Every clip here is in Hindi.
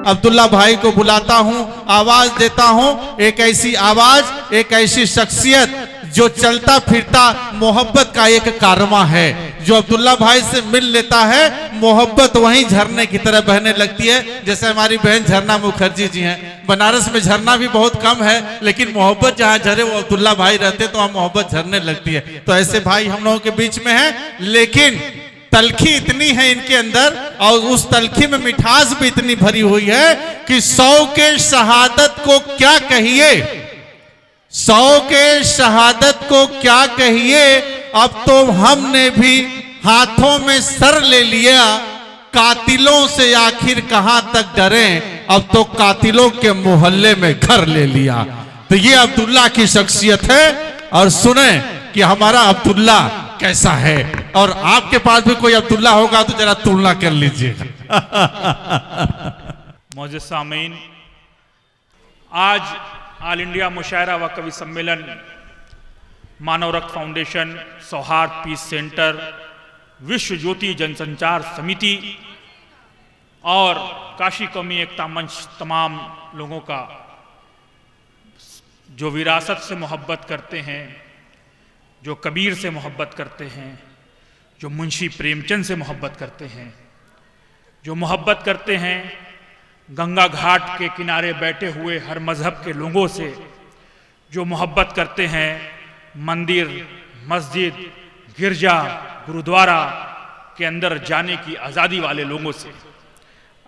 अब्दुल्ला भाई को बुलाता हूं, आवाज देता हूं। एक ऐसी आवाज, एक ऐसी शख्सियत जो चलता फिरता मोहब्बत का एक कारवा है। जो अब्दुल्ला भाई से मिल लेता है, मोहब्बत वहीं झरने की तरह बहने लगती है। जैसे हमारी बहन झरना मुखर्जी जी हैं, बनारस में झरना भी बहुत कम है, लेकिन मोहब्बत जहाँ झरे वो अब्दुल्ला भाई रहते तो वहाँ मोहब्बत झरने लगती है। तो ऐसे भाई हम लोगों के बीच में है, लेकिन तलखी इतनी है इनके अंदर, और उस तलखी में मिठास भी इतनी भरी हुई है कि 100 के शहादत को क्या कहिए, 100 के शहादत को क्या कहिए। अब तो हमने भी हाथों में सर ले लिया, कातिलों से आखिर कहां तक डरें, अब तो कातिलों के मोहल्ले में घर ले लिया। तो ये अब्दुल्ला की शख्सियत है। और सुने कि हमारा अब्दुल्ला कैसा है, और आपके पास भी कोई अब्दुल्ला होगा तो जरा तुलना कर लीजिएगा। मौजूद सामीन, आज ऑल इंडिया मुशायरा व कवि सम्मेलन, मानव रक्त फाउंडेशन, सौहार्द पीस सेंटर, विश्व ज्योति जनसंचार समिति और काशी कौमी एकता मंच, तमाम लोगों का जो विरासत से मोहब्बत करते हैं, जो कबीर से मोहब्बत करते हैं, जो मुंशी प्रेमचंद से मोहब्बत करते हैं, जो मोहब्बत करते हैं गंगा घाट के किनारे बैठे हुए हर मज़हब के लोगों से, जो मोहब्बत करते हैं मंदिर, मस्जिद, गिरजा, गुरुद्वारा के अंदर जाने की आज़ादी वाले लोगों से।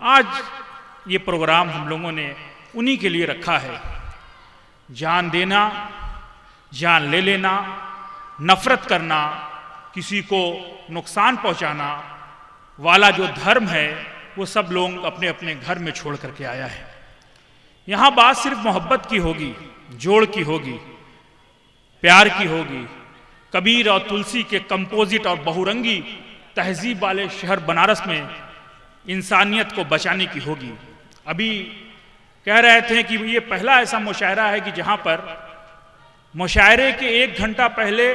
आज ये प्रोग्राम हम लोगों ने उन्हीं के लिए रखा है। जान देना, जान ले लेना, नफरत करना, किसी को नुकसान पहुंचाना वाला जो धर्म है वो सब लोग अपने अपने घर में छोड़ करके आया है। यहाँ बात सिर्फ मोहब्बत की होगी, जोड़ की होगी, प्यार की होगी, कबीर और तुलसी के कंपोजिट और बहुरंगी तहजीब वाले शहर बनारस में इंसानियत को बचाने की होगी। अभी कह रहे थे कि ये पहला ऐसा मुशायरा है कि जहाँ पर मुशायरे के 1 घंटा पहले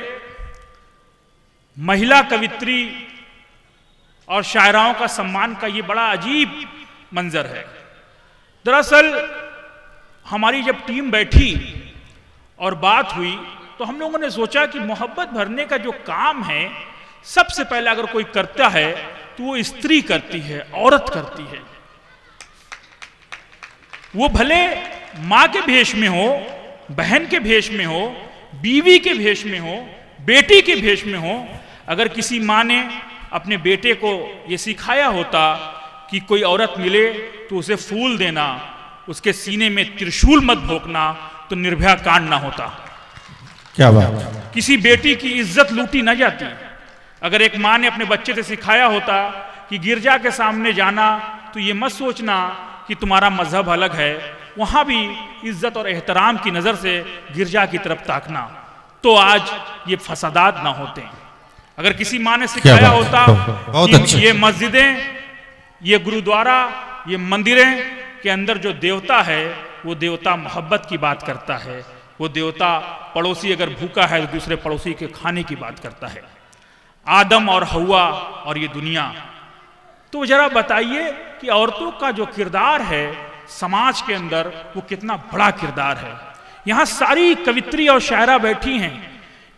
महिला कवित्री और शायराओं का सम्मान का ये बड़ा अजीब मंजर है। दरअसल हमारी जब टीम बैठी और बात हुई तो हम लोगों ने सोचा कि मोहब्बत भरने का जो काम है सबसे पहले अगर कोई करता है तो वो स्त्री करती है, औरत करती है। वो भले माँ के भेष में हो, बहन के भेष में हो, बीवी के भेष में हो, बेटी के भेष में हो। अगर किसी माँ ने अपने बेटे को ये सिखाया होता कि कोई औरत मिले तो उसे फूल देना, उसके सीने में त्रिशूल मत भोंकना, तो निर्भया कांड ना होता। क्या बात। किसी बेटी की इज्जत लूटी ना जाती। अगर एक माँ ने अपने बच्चे से सिखाया होता कि गिरजा के सामने जाना तो ये मत सोचना कि तुम्हारा मजहब अलग है, वहां भी इज्जत और एहतराम की नजर से गिरजा की तरफ ताकना, तो आज ये फसादात ना होते। अगर किसी माँ ने सिखाया होता कि ये मस्जिदें, ये गुरुद्वारा, ये मंदिरें के अंदर जो देवता है वो देवता मोहब्बत की बात करता है, वो देवता पड़ोसी अगर भूखा है तो दूसरे पड़ोसी के खाने की बात करता है, आदम और हवा और ये दुनिया। तो जरा बताइए कि औरतों का जो किरदार है समाज के अंदर वो कितना बड़ा किरदार है। यहाँ सारी कवित्री और शायरा बैठी हैं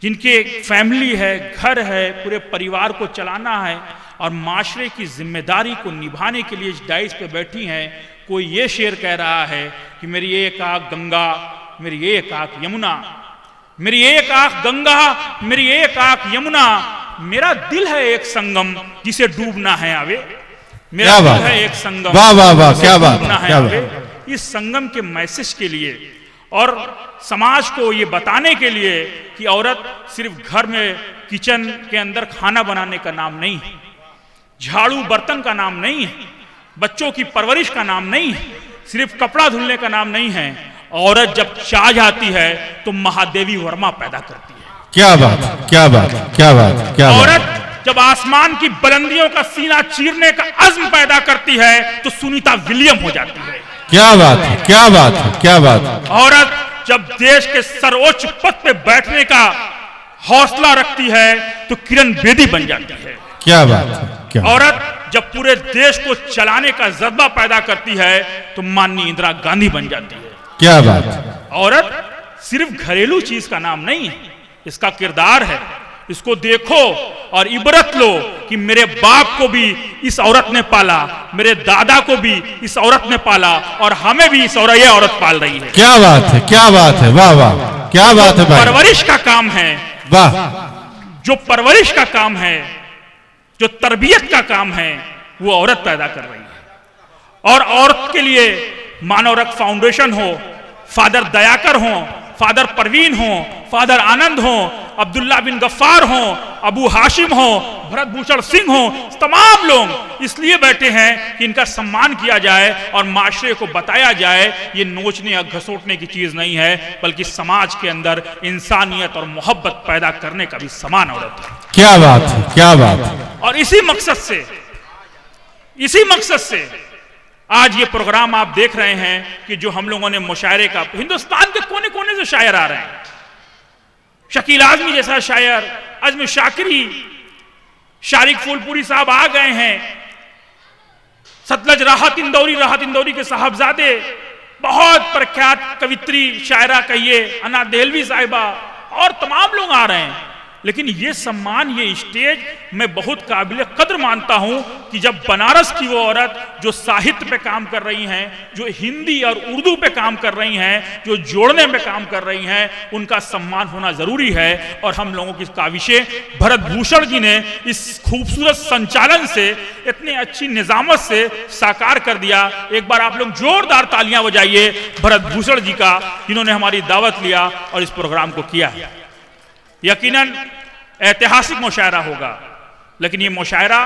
जिनके फैमिली है, घर है, पूरे परिवार को चलाना है और माशरे की जिम्मेदारी को निभाने के लिए इस डाइस पे बैठी हैं। कोई ये शेर कह रहा है कि मेरी एक आंख गंगा, मेरी एक आंख यमुना, मेरी एक आंख गंगा, मेरी एक आंख यमुना, मेरा दिल है एक संगम जिसे डूबना है आवे, मेरा दिल है एक संगम, वाह वाह वाह, क्या बात, क्या बात। इस संगम के मैसेज के लिए और समाज को ये बताने के लिए कि औरत सिर्फ घर में किचन के अंदर खाना बनाने का नाम नहीं है, झाड़ू बर्तन का नाम नहीं है, बच्चों की परवरिश का नाम नहीं है, सिर्फ कपड़ा धुलने का नाम नहीं है। औरत जब चाह जाती है तो महादेवी वर्मा पैदा करती है। क्या बात, क्या बात, क्या बात, क्या बात। औरत जब आसमान की बुलंदियों का सीना चीरने का अज़्म पैदा करती है तो सुनीता विलियम हो जाती है। क्या बात है, क्या बात है, क्या बात है। औरत जब देश के सर्वोच्च पद पे बैठने का हौसला रखती है तो किरण बेदी बन जाती है। क्या बात है। क्या औरत जब पूरे देश को चलाने का जज्बा पैदा करती है तो माननीय इंदिरा गांधी बन जाती है। क्या बात। औरत सिर्फ घरेलू चीज का नाम नहीं, इसका किरदार है। इसको देखो और इबरत लो कि मेरे बाप को भी इस औरत ने पाला, मेरे दादा को भी इस औरत ने पाला और हमें भी ये औरत पाल रही है। क्या बात है, क्या बात है, वाह वाह, क्या बात है भाई। परवरिश का काम है, वाह, जो परवरिश का काम है, जो तरबियत का काम है, वो औरत पैदा कर रही है। और औरत के लिए मानव रक्त फाउंडेशन हो, फादर दयाकर हो, फादर परवीन हो, फादर आनंद हो, अब्दुल्ला बिन गफ्फार हो, अबू हाशिम हो, भरत भूषण सिंह हो, तमाम लोग इसलिए बैठे हैं कि इनका सम्मान किया जाए और माशरे को बताया जाए ये नोचने या घसोटने की चीज नहीं है, बल्कि समाज के अंदर इंसानियत और मोहब्बत पैदा करने का भी समान औरत है। क्या बात है, क्या बात है। और इसी मकसद से आज ये प्रोग्राम आप देख रहे हैं कि जो हम लोगों ने मुशायरे का, हिंदुस्तान के कोने कोने से शायर आ रहे हैं। शकील आजमी जैसा शायर, अजम शाकिरी, शारिक फूलपुरी साहब आ गए हैं। सतलज राहत इंदौरी के साहबजादे, बहुत प्रख्यात कवित्री शायरा कहिए अना देहलवी साहिबा, और तमाम लोग आ रहे हैं। लेकिन ये सम्मान, ये स्टेज मैं बहुत काबिल कद्र मानता हूं कि जब बनारस की वो औरत जो साहित्य पे काम कर रही हैं, जो हिंदी और उर्दू पे काम कर रही हैं, जो जोड़ने में काम कर रही हैं, उनका सम्मान होना जरूरी है। और हम लोगों की काविशें भरत भूषण जी ने इस खूबसूरत संचालन से, इतनी अच्छी निजामत से साकार कर दिया। एक बार आप लोग जोरदार तालियां बजाइए भरत भूषण जी का, जिन्होंने हमारी दावत लिया और इस प्रोग्राम को किया। यकीनन ऐतिहासिक मुशायरा होगा, लेकिन ये मुशायरा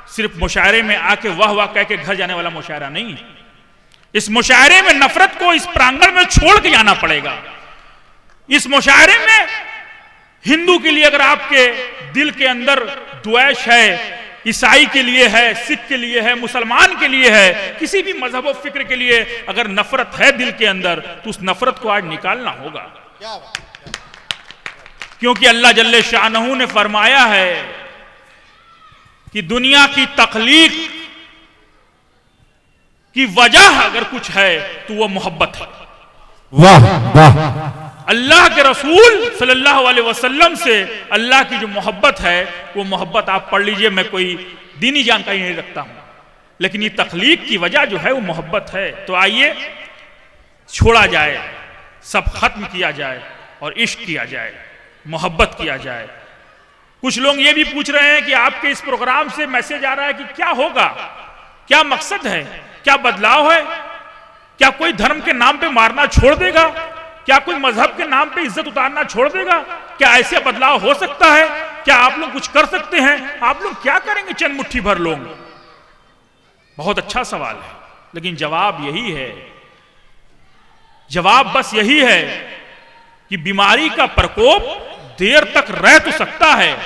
सिर्फ मुशायरे में आके वाह वाह कह के घर जाने वाला मुशायरा नहीं। इस मुशायरे में नफरत को इस प्रांगण में छोड़ के जाना पड़ेगा। इस मुशायरे में हिंदू के लिए अगर आपके दिल के अंदर द्वेष है, ईसाई के लिए है, सिख के लिए है, मुसलमान के लिए है, किसी भी मजहब और फिक्र के लिए अगर नफरत है दिल के अंदर, तो उस नफरत को आज निकालना होगा। क्योंकि अल्लाह जल्ले शानहू ने फरमाया है कि दुनिया की तख्लीक की वजह अगर कुछ है तो वो मोहब्बत है। वाह वाह। अल्लाह के रसूल सल्लल्लाहु अलैहि वसल्लम से अल्लाह की जो मोहब्बत है, वो मोहब्बत आप पढ़ लीजिए, मैं कोई दीनी जानकारी नहीं रखता हूं, लेकिन ये तख्लीक की वजह जो है वो मोहब्बत है। तो आइए छोड़ा जाए, सब खत्म किया जाए और इश्क किया जाए, मोहब्बत किया जाए। कुछ लोग ये भी पूछ रहे हैं कि आपके इस प्रोग्राम से मैसेज आ रहा है कि क्या होगा, क्या मकसद है, क्या बदलाव है, क्या कोई धर्म के नाम पे मारना छोड़ देगा, क्या कोई मजहब के नाम पे इज्जत उतारना छोड़ देगा, क्या ऐसे बदलाव हो सकता है, क्या आप लोग कुछ कर सकते हैं, आप लोग क्या करेंगे चंद मुट्ठी भर लोग? बहुत अच्छा सवाल है, लेकिन जवाब यही है, जवाब बस यही है कि बीमारी का प्रकोप देर तक रह तो सकता है,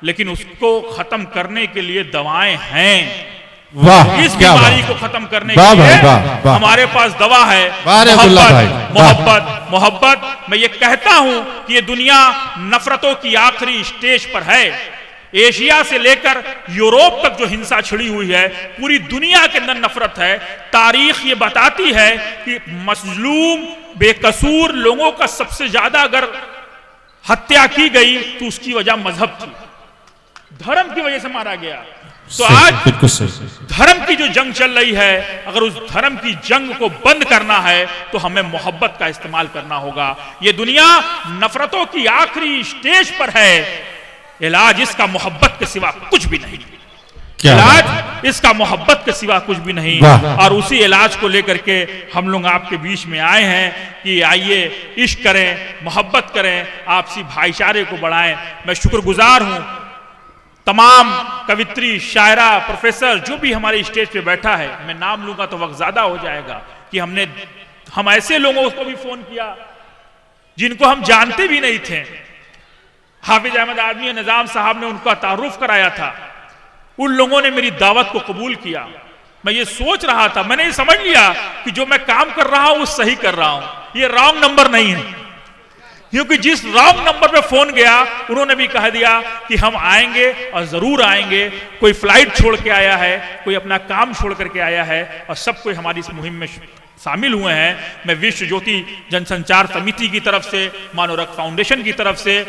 लेकिन उसको खत्म करने के लिए दवाएं हैं। वाह, इस बीमारी को खत्म करने के लिए हमारे पास दवा है, मोहब्बत, मोहब्बत, मोहब्बत। मैं ये कहता हूं कि ये दुनिया नफरतों की आखिरी स्टेज पर है। एशिया से लेकर यूरोप तक जो हिंसा छिड़ी हुई है, पूरी दुनिया के अंदर नफरत है। तारीख ये बताती है कि मजलूम बेकसूर लोगों का सबसे ज्यादा अगर हत्या की गई तो उसकी वजह मजहब थी, धर्म की वजह से मारा गया। तो आज धर्म की जो जंग चल रही है, अगर उस धर्म की जंग को बंद करना है तो हमें मोहब्बत का इस्तेमाल करना होगा। ये दुनिया नफरतों की आखिरी स्टेज पर है, इलाज इसका मोहब्बत के सिवा कुछ भी नहीं, इलाज इसका मोहब्बत के सिवा कुछ भी नहीं। और उसी इलाज को लेकर के हम लोग आपके बीच में आए हैं कि आइए इश्क करें, मोहब्बत करें, आपसी भाईचारे को बढ़ाएं। मैं शुक्रगुजार हूं तमाम कवित्री, शायरा, प्रोफेसर जो भी हमारे स्टेज पे बैठा है। मैं नाम लूंगा तो वक्त ज्यादा हो जाएगा कि हम ऐसे लोगों को भी फोन किया जिनको हम जानते भी नहीं थे। हाफिज अहमद आदमी निजाम साहब ने उनका तारुफ कराया था, उन लोगों ने मेरी दावत को कबूल किया। मैं ये सोच रहा था, मैंने ये समझ लिया कि जो मैं काम कर रहा हूं वो सही कर रहा हूं, ये रॉन्ग नंबर नहीं है, क्योंकि जिस रॉन्ग नंबर पे फोन गया उन्होंने भी कह दिया कि हम आएंगे और जरूर आएंगे, कोई फ्लाइट छोड़ के आया है, कोई अपना काम छोड़ करके आया है, और सब कोई हमारी इस मुहिम में शामिल हुए हैं। मैं विश्व ज्योति जनसंचार समिति की तरफ से, मानवरक फाउंडेशन की तरफ से,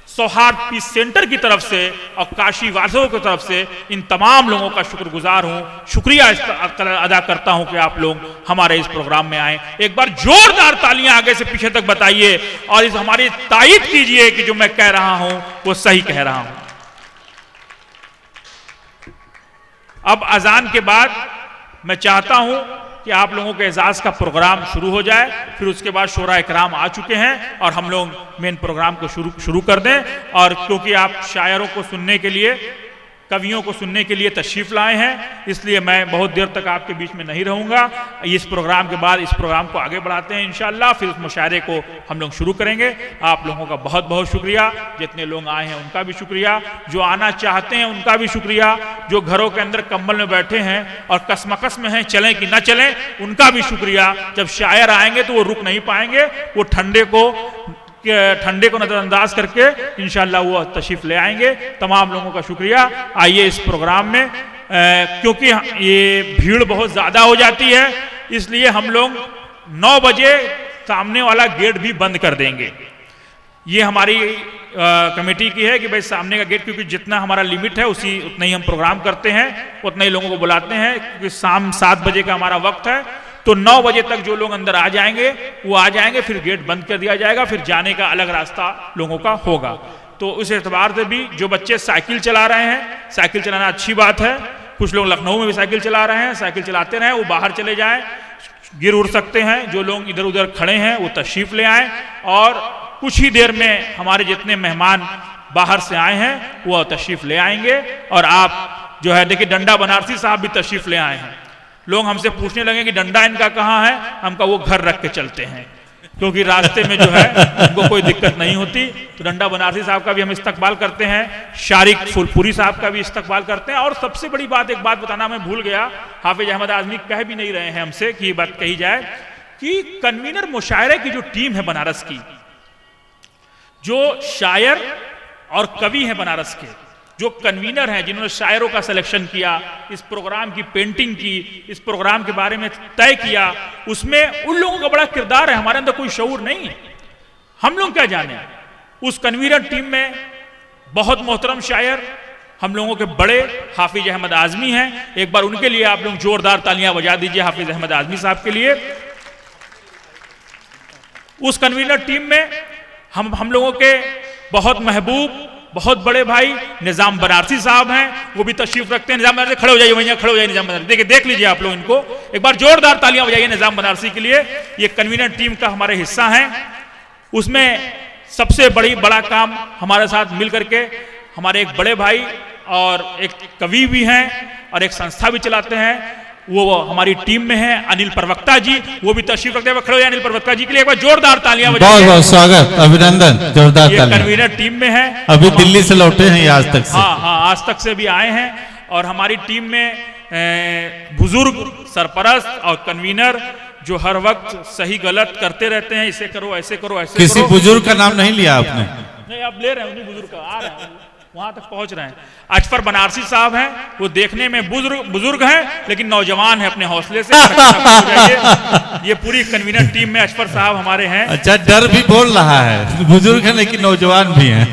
सौहार्द पीस सेंटर की तरफ से और काशी वासियों की तरफ से इन तमाम लोगों का शुक्रगुजार हूं, शुक्रिया अदा करता हूं कि आप लोग हमारे इस प्रोग्राम में आए। एक बार जोरदार तालियां आगे से पीछे तक बताइए और इस हमारी तायीद कीजिए कि जो मैं कह रहा हूं वो सही कह रहा हूं। अब अजान के बाद मैं चाहता हूं कि आप लोगों के एजाज का प्रोग्राम शुरू हो जाए, फिर उसके बाद शोरा इकराम आ चुके हैं और हम लोग मेन प्रोग्राम को शुरू कर दें। और क्योंकि आप शायरों को सुनने के लिए, कवियों को सुनने के लिए तशरीफ लाए हैं, इसलिए मैं बहुत देर तक आपके बीच में नहीं रहूंगा। इस प्रोग्राम के बाद इस प्रोग्राम को आगे बढ़ाते हैं इंशाअल्लाह, फिर उस मुशायरे को हम लोग शुरू करेंगे। आप लोगों का बहुत बहुत शुक्रिया, जितने लोग आए हैं उनका भी शुक्रिया, जो आना चाहते हैं उनका भी शुक्रिया, जो घरों के अंदर कंबल में बैठे हैं और कसमकस में हैं चलें कि ना चलें उनका भी शुक्रिया। जब शायर आएंगे तो वो रुक नहीं पाएंगे, वो ठंडे को नजरअंदाज करके इंशाअल्लाह वो तशरीफ ले आएंगे। तमाम लोगों का शुक्रिया। आइए इस प्रोग्राम में, क्योंकि ये भीड़ बहुत ज्यादा हो जाती है, इसलिए हम लोग 9 बजे सामने वाला गेट भी बंद कर देंगे। ये हमारी कमेटी की है कि भाई सामने का गेट, क्योंकि जितना हमारा लिमिट है उतना ही हम प्रोग्राम करते हैं, उतना ही लोगों को बुलाते हैं, क्योंकि शाम 7 बजे का हमारा वक्त है। तो 9 बजे तक जो लोग अंदर आ जाएंगे वो आ जाएंगे, फिर गेट बंद कर दिया जाएगा, फिर जाने का अलग रास्ता लोगों का होगा। तो उस एतबार से भी जो बच्चे साइकिल चला रहे हैं, साइकिल चलाना अच्छी बात है, कुछ लोग लखनऊ में भी साइकिल चला रहे हैं, साइकिल चलाते रहें, वो बाहर चले जाएं, गिर उड़ सकते हैं। जो लोग इधर उधर खड़े हैं वो तशरीफ ले आएं, और कुछ ही देर में हमारे जितने मेहमान बाहर से आए हैं वो तशरीफ ले आएंगे। और आप जो है देखिए, डंडा बनारसी साहब भी तशरीफ ले आए हैं। लोग हमसे पूछने लगे कि डंडा इनका कहाँ है, हमका वो घर रख के चलते हैं, क्योंकि रास्ते में जो है उनको कोई दिक्कत नहीं होती। तो डंडा बनारसी साहब का भी हम इस्तकबाल करते हैं, शारिक फुलपुरी साहब का भी इस्तकबाल करते हैं। और सबसे बड़ी बात, एक बात बताना मैं भूल गया, हाफिज अहमद आजमी कह भी नहीं रहे हैं हमसे कि ये बात कही जाए कि कन्वीनर मुशायरे की जो टीम है बनारस की, जो शायर और कवि हैं बनारस के, जो कन्वीनर हैं, जिन्होंने शायरों का सिलेक्शन किया, इस प्रोग्राम की पेंटिंग की, इस प्रोग्राम के बारे में तय किया, उसमें उन लोगों का बड़ा किरदार है। हमारे अंदर कोई शऊर नहीं, हम लोग क्या जाने। उस कन्वीनर टीम में बहुत मोहतरम शायर, हम लोगों के बड़े हाफिज अहमद आजमी हैं। एक बार उनके लिए आप लोग जोरदार तालियां बजा दीजिए, हाफिज अहमद आजमी साहब के लिए। उस कन्वीनर टीम में हम लोगों के बहुत महबूब, बहुत बड़े भाई निजाम बनारसी साहब हैं, वो भी तशरीफ रखते हैं। निजाम बनारसी खड़े हो जाइए, वहीं खड़े हो जाइए। निजाम बनारसी देख लीजिए आप लोग इनको, एक बार जोरदार तालियां बजाइए निजाम बनारसी के लिए। ये कन्वीनर टीम का हमारे हिस्सा हैं। उसमें सबसे बड़ा काम हमारे साथ मिल करके हमारे एक बड़े भाई और एक कवि भी हैं और एक संस्था भी चलाते हैं, वो हमारी टीम में है अनिल प्रवक्ता जी, वो भी तशरीफ रखते हैं। खड़े हो जाए अनिल प्रवक्ता जी के लिए एक बार जोरदार तालियां बजाइए। बहुत बहुत स्वागत, अभिनंदन, जोरदार तालियां। कन्वीनर टीम में है, अभी दिल्ली से लौटे हैं आज तक से। हाँ, आज तक से भी आए हैं। और हमारी टीम में बुजुर्ग सरपरस्त और कन्वीनर जो हर वक्त सही गलत करते रहते हैं, इसे करो, ऐसे करो, ऐसे किसी बुजुर्ग का नाम नहीं लिया आपने? नहीं, आप ले रहे हैं, उन्हीं बुजुर्ग का, आ रहे हैं, वहां तक पहुंच रहे हैं। अजफर बनारसी साहब हैं, वो देखने में बुजुर्ग हैं लेकिन नौजवान है अपने हौसले से। ये पूरी कन्वीनर टीम में अजफर साहब हमारे हैं। अच्छा, डर भी बोल रहा है, बुजुर्ग है लेकिन नौजवान भी हैं।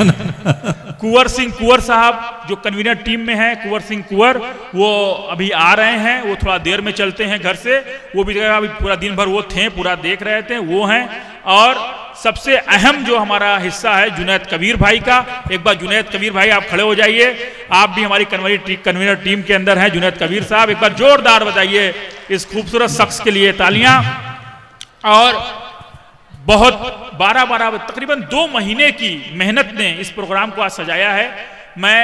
कुंवर सिंह कुंवर साहब जो कन्वीनर टीम में हैं, कुंवर सिंह कुंवर, वो अभी आ रहे हैं, वो थोड़ा देर में चलते हैं घर से। वो भी अभी पूरा दिन भर वो थे, पूरा देख रहे थे, वो हैं। और सबसे अहम जो हमारा हिस्सा है जुनैद कबीर भाई का, एक बार जुनैद कबीर भाई आप खड़े हो जाइए। आप भी हमारी कन्वीनर टीम के अंदर हैं, जुनैद कबीर साहब, एक बार जोरदार बताइए इस खूबसूरत शख्स के लिए तालियां। और बहुत 12 तकरीबन 2 महीने की मेहनत ने इस प्रोग्राम को आज सजाया है। मैं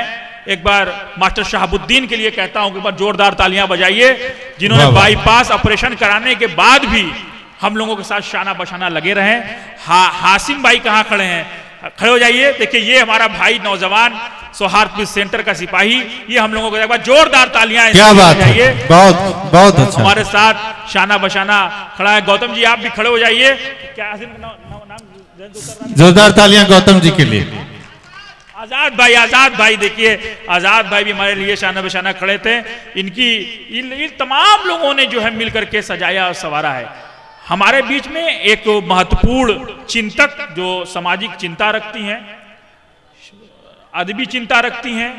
एक बार मास्टर शहाबुद्दीन के लिए कहता हूं कि एक बार जोरदार तालियां बजाइए, जिन्होंने बाईपास ऑपरेशन कराने के बाद भी हम लोगों के साथ शाना बशाना लगे रहे। हासिम भाई कहाँ खड़े हैं? खड़े हो जाइए। देखिए, ये हमारा भाई नौजवान सौहार्द पीस सेंटर का सिपाही, ये हम लोगों को एक बार जोरदार तालियां। क्या बात है, बहुत अच्छा। हमारे साथ शाना बशाना खड़ा है। गौतम जी आप भी खड़े हो जाइए। क्या हासिम नाम जोरदार तालियां गौतम जी के लिए। आजाद भाई देखिए, आजाद भाई भी हमारे लिए शाना बशाना खड़े थे। इन तमाम लोगों ने जो है मिलकर के सजाया और संवारा है। हमारे बीच में एक महत्वपूर्ण चिंतक जो सामाजिक चिंता रखती हैं, अदबी चिंता रखती हैं,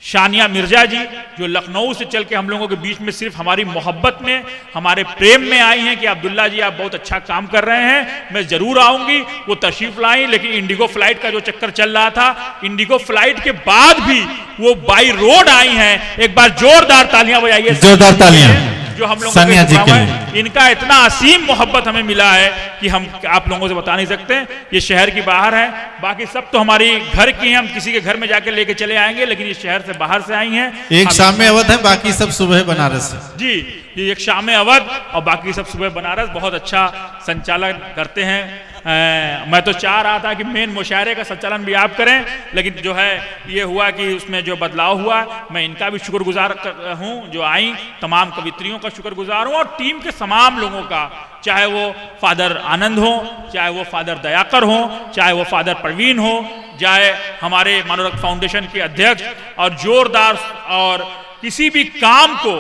शानिया मिर्जा जी, जो लखनऊ से चल के हम लोगों के बीच में सिर्फ हमारी मोहब्बत में, हमारे प्रेम में आई हैं कि अब्दुल्ला जी आप बहुत अच्छा काम कर रहे हैं, मैं जरूर आऊंगी। वो तशरीफ लाई, लेकिन इंडिगो फ्लाइट का जो चक्कर चल रहा था, इंडिगो फ्लाइट के बाद भी वो बाई रोड आई हैं। एक बार जोरदार तालियां बजाइए, जोरदार तालियां जो हम लोगों सानिया जी के लिए। इनका इतना असीम मोहब्बत हमें मिला है कि हम आप लोगों से बता नहीं सकते। ये शहर की बाहर है, बाकी सब तो हमारी घर की हैं, हम किसी के घर में जाके लेके चले आएंगे, लेकिन ये शहर से बाहर से आई हैं। एक शाम में अवध है, बाकी सब सुबह बनारस है। जी, ये एक शाम में अवध और बाकी सब सुबह बनारस। बहुत अच्छा संचालन करते हैं। मैं तो चाह रहा था कि मेन मुशायरे का संचालन भी आप करें, लेकिन जो है ये हुआ कि उसमें जो बदलाव हुआ, मैं इनका भी शुक्रगुजार हूँ जो आई, तमाम कवित्रियों का शुक्रगुजार हूँ और टीम के तमाम लोगों का, चाहे वो फादर आनंद हो, चाहे वो फादर दयाकर हो, चाहे वो फादर प्रवीण हो, चाहे हमारे मनोरथ फाउंडेशन के अध्यक्ष और जोरदार और किसी भी काम को,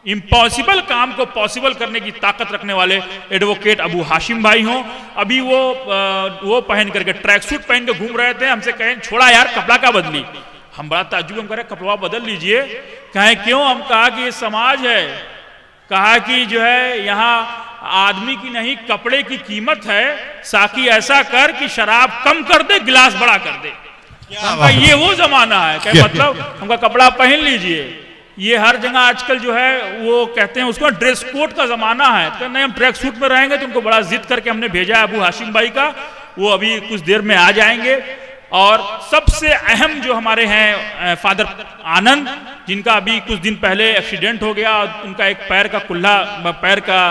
इम्पॉसिबल काम को पॉसिबल करने की ताकत रखने वाले एडवोकेट अबू हाशिम भाई हों। अभी वो पहन करके ट्रैक सूट पहन के घूम रहे थे, हमसे कहें छोड़ा यार कपड़ा का बदली। हम बड़ा ताज्जुब, हम कह रहे कपड़ा बदल लीजिए। कहें क्यों? हम कहा कि ये समाज है, कहा कि जो है यहाँ आदमी की नहीं कपड़े की कीमत है, साकी ऐसा कर कि शराब कम कर दे, गिलास बड़ा कर दे। हमका ये वो जमाना है, क्या मतलब हमका कपड़ा पहन लीजिए। ये हर जगह आजकल जो है वो कहते हैं उसको ड्रेस कोड का जमाना है, तो नहीं हम ट्रैक सूट में रहेंगे। तो उनको बड़ा जिद करके हमने भेजा है अबू हाशिम भाई का, वो अभी कुछ देर में आ जाएंगे। और सबसे अहम जो हमारे हैं फादर आनंद, जिनका अभी कुछ दिन पहले एक्सीडेंट हो गया, उनका एक पैर का कुल्ला पैर का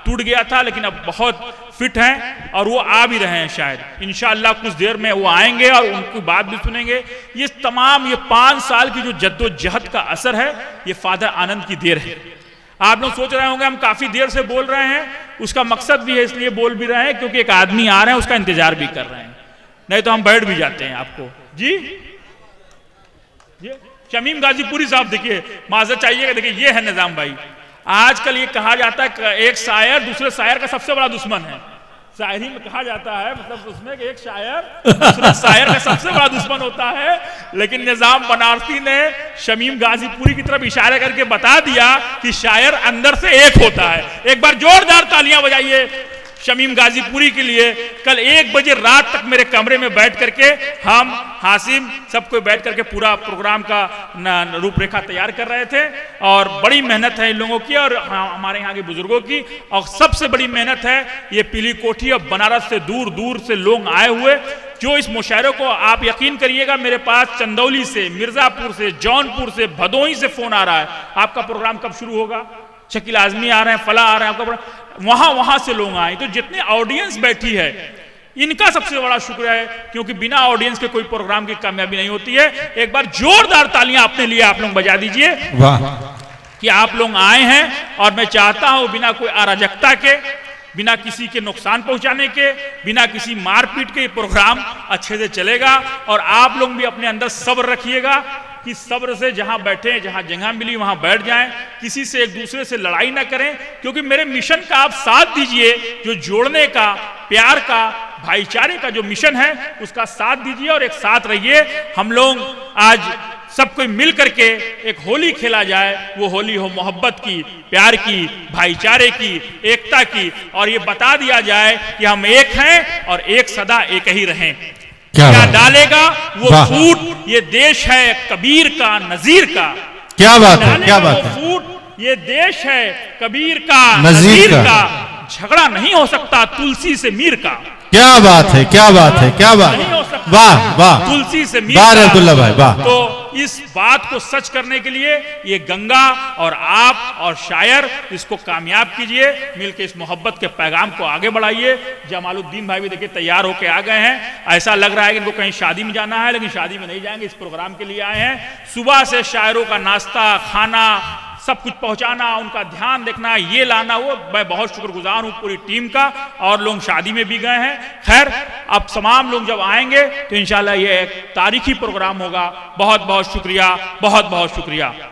टूट गया था, लेकिन अब बहुत फिट हैं और वो आ भी रहे हैं। शायद इंशाअल्लाह कुछ देर में वो आएंगे और उनकी बात भी सुनेंगे। ये तमाम ये 5 साल की जो जद्दोजहद का असर है, ये फादर आनंद की देर है। आप लोग सोच रहे होंगे हम काफी देर से बोल रहे हैं, उसका मकसद भी है, इसलिए बोल भी रहे हैं क्योंकि एक आदमी आ रहे हैं, उसका इंतजार भी कर रहे हैं, नहीं तो हम बैठ भी जाते हैं। आपको जी शमीम गाजीपुरी साहब देखिए, माजरत चाहिएगा, देखिए ये है निजाम भाई। आजकल ये कहा जाता है एक शायर दूसरे शायर का सबसे बड़ा दुश्मन है, शायरी में कहा जाता है, मतलब उसमें कि एक शायर दूसरे शायर का सबसे बड़ा दुश्मन होता है। लेकिन निजाम बनारसी ने शमीम गाजीपुरी की तरफ इशारा करके बता दिया कि शायर अंदर से एक होता है। एक बार जोरदार तालियां बजाइए शमीम गाजीपुरी के लिए। कल 1 बजे रात तक मेरे कमरे में बैठ करके हम हासिम सबको बैठ करके पूरा प्रोग्राम का रूपरेखा तैयार कर रहे थे, और बड़ी मेहनत है इन लोगों की और हमारे यहाँ के बुजुर्गों की। और सबसे बड़ी मेहनत है ये पीली कोठी और बनारस से दूर दूर से लोग आए हुए, जो इस मुशायरे को, आप यकीन करिएगा मेरे पास चंदौली से, मिर्जापुर से, जौनपुर से, भदोही से फोन आ रहा है, आपका प्रोग्राम कब शुरू होगा, शकील आजमी आ रहे हैं, फला आ रहे हैं, आपका वहां से लोग आए। तो जितने ऑडियंस बैठी है इनका सबसे बड़ा शुक्र है, क्योंकि बिना ऑडियंस के कोई प्रोग्राम की कामयाबी नहीं होती है। एक बार जोरदार तालियां अपने लिए आप लोग बजा दीजिए कि आप लोग आए हैं। और मैं चाहता हूं बिना कोई अराजकता के, बिना किसी के नुकसान पहुंचाने के, बिना किसी मारपीट के ये प्रोग्राम अच्छे से चलेगा। और आप लोग भी अपने अंदर सब्र रखिएगा कि सब्र से जहां बैठे, जहां जगह मिली वहां बैठ जाएं, किसी से एक दूसरे से लड़ाई ना करें, क्योंकि मेरे मिशन का आप साथ दीजिए, जो जोड़ने का, प्यार का, भाईचारे का जो मिशन है उसका साथ दीजिए और एक साथ रहिए। हम लोग आज सब कोई मिल करके एक होली खेला जाए, वो होली हो मोहब्बत की, प्यार की, भाईचारे की, एकता की, और ये बता दिया जाए कि हम एक हैं और एक सदा एक ही रहें। क्या डालेगा वो फूट, ये देश है कबीर का, नजीर का। क्या बात है, क्या बात है। फूट ये देश है कबीर का, नजीर का। झगड़ा नहीं हो सकता तुलसी से मीर का। क्या बात है, क्या बात है, क्या बात है, वाह वाह, तुलसी से मीर वाह अब्दुल्ला भाई वाह। तो इस बात को सच करने के लिए ये गंगा और आप और शायर इसको कामयाब कीजिए, मिलकर इस मोहब्बत के पैगाम को आगे बढ़ाइए। जमालुद्दीन भाई भी देखिए तैयार होके आ गए हैं। ऐसा लग रहा है कि इनको कहीं शादी में जाना है, लेकिन शादी में नहीं जाएंगे, इस प्रोग्राम के लिए आए हैं। सुबह से शायरों का नाश्ता, खाना, सब कुछ पहुंचाना, उनका ध्यान देखना, ये लाना, वो मैं बहुत शुक्रगुजार हूं पूरी टीम का। और लोग शादी में भी गए हैं। खैर, अब तमाम लोग जब आएंगे तो इंशाल्लाह ये एक तारीखी प्रोग्राम होगा। बहुत बहुत शुक्रिया, बहुत बहुत शुक्रिया।